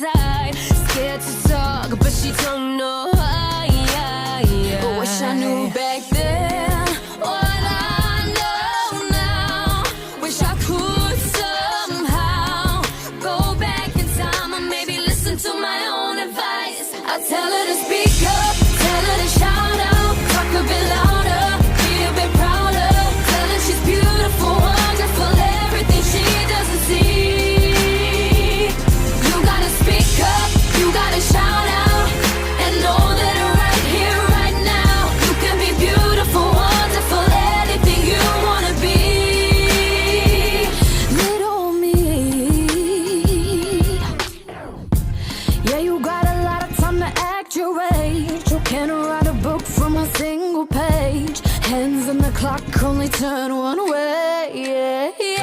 inside. Scared to talk, but she don't know. I wish I knew back then what I know now. Wish I could somehow go back in time and maybe listen to my own advice. I tell her to speak up, tell her to shout out, talk a bit louder, be a bit prouder. Tell her she's beautiful, wonderful, everything she doesn't see. You gotta speak up, you gotta shout out, and know that right here, right now, you can be beautiful, wonderful, anything you wanna be. Little me. Yeah, you got a lot of time to act your age. You can't write a book from a single page. Hands on the clock only turn one way. Yeah.